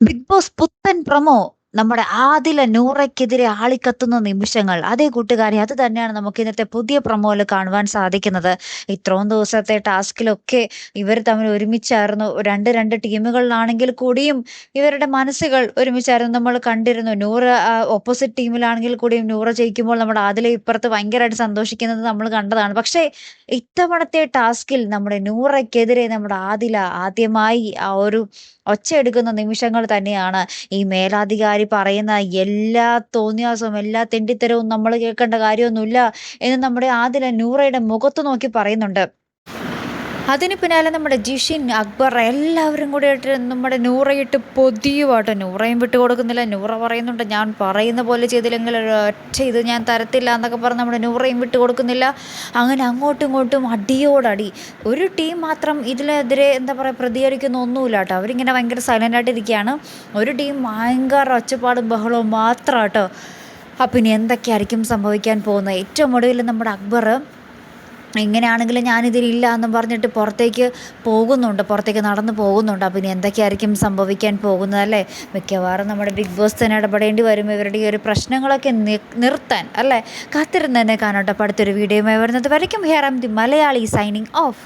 Big boss പുത്തൻ promo. നമ്മുടെ ആദില നൂറയ്ക്കെതിരെ ആളിക്കത്തുന്ന നിമിഷങ്ങൾ. അതേ കൂട്ടുകാരെ, അത് തന്നെയാണ് നമുക്ക് ഇന്നത്തെ പുതിയ പ്രൊമോയിൽ കാണുവാൻ സാധിക്കുന്നത്. ഇത്രയും ദിവസത്തെ ടാസ്കിലൊക്കെ ഇവർ തമ്മിൽ ഒരുമിച്ചായിരുന്നു. രണ്ട് രണ്ട് ടീമുകളിലാണെങ്കിൽ കൂടിയും ഇവരുടെ മനസ്സുകൾ ഒരുമിച്ചായിരുന്നു. നമ്മൾ കണ്ടിരുന്നു. നൂറ ഓപ്പോസിറ്റ് ടീമിലാണെങ്കിൽ കൂടിയും നൂറ ജയിക്കുമ്പോൾ നമ്മുടെ ആദില ഇപ്പുറത്ത് ഭയങ്കരമായിട്ട് സന്തോഷിക്കുന്നത് നമ്മൾ കണ്ടതാണ്. പക്ഷേ ഇത്തവണത്തെ ടാസ്കിൽ നമ്മുടെ നൂറയ്ക്കെതിരെ നമ്മുടെ ആദില ആദ്യമായി ആ ഒരു ഒച്ചയെടുക്കുന്ന നിമിഷങ്ങൾ തന്നെയാണ്. ഈ മേലാധികാരി പറയുന്ന എല്ലാ തോന്നിയാസവും എല്ലാ തെണ്ടിത്തരവും നമ്മൾ കേൾക്കേണ്ട കാര്യമൊന്നുമില്ല എന്ന് നമ്മുടെ ആദില നൂറയുടെ മുഖത്ത് നോക്കി പറയുന്നുണ്ട്. അതിന് പിന്നാലെ നമ്മുടെ ജിഷിൻ, അക്ബർ എല്ലാവരും കൂടി ആയിട്ട് നമ്മുടെ നൂറയിട്ട് പൊതിയുവാട്ടോ. നൂറയും വിട്ടു കൊടുക്കുന്നില്ല. നൂറ പറയുന്നുണ്ട്, ഞാൻ പറയുന്ന പോലെ ചെയ്തില്ലെങ്കിൽ ഒറ്റ ഇത് ഞാൻ തരത്തില്ല എന്നൊക്കെ പറഞ്ഞ് നമ്മുടെ നൂറയും വിട്ടു കൊടുക്കുന്നില്ല. അങ്ങനെ അങ്ങോട്ടും ഇങ്ങോട്ടും അടിയോടടി. ഒരു ടീം മാത്രം ഇതിനെതിരെ എന്താ പറയുക പ്രതികരിക്കുന്ന ഒന്നുമില്ല കേട്ടോ. അവരിങ്ങനെ ഭയങ്കര സൈലൻ്റായിട്ടിരിക്കുകയാണ്. ഒരു ടീം ഭയങ്കര ഒച്ചപ്പാടും ബഹളവും മാത്രം കേട്ടോ. അപ്പം ഇനി എന്തൊക്കെയായിരിക്കും സംഭവിക്കാൻ പോകുന്നത്? ഏറ്റവും ഒടുവിൽ നമ്മുടെ അക്ബർ ഇങ്ങനെയാണെങ്കിൽ ഞാനിതിലില്ല എന്നും പറഞ്ഞിട്ട് പുറത്തേക്ക് നടന്നു പോകുന്നുണ്ട്. അപ്പം ഇനി എന്തൊക്കെയായിരിക്കും സംഭവിക്കാൻ പോകുന്നത് അല്ലേ? മിക്കവാറും നമ്മുടെ ബിഗ് ബോസ് തന്നെ ഇടപെടേണ്ടി വരും ഇവരുടെ ഈ ഒരു പ്രശ്നങ്ങളൊക്കെ നിർത്താൻ അല്ലേ? കാത്തിരുന്ന് തന്നെ കാണട്ടെ. അടുത്തൊരു വീഡിയോയുമായി വരുന്നത് വരയ്ക്കും. Here am the Malayali signing of.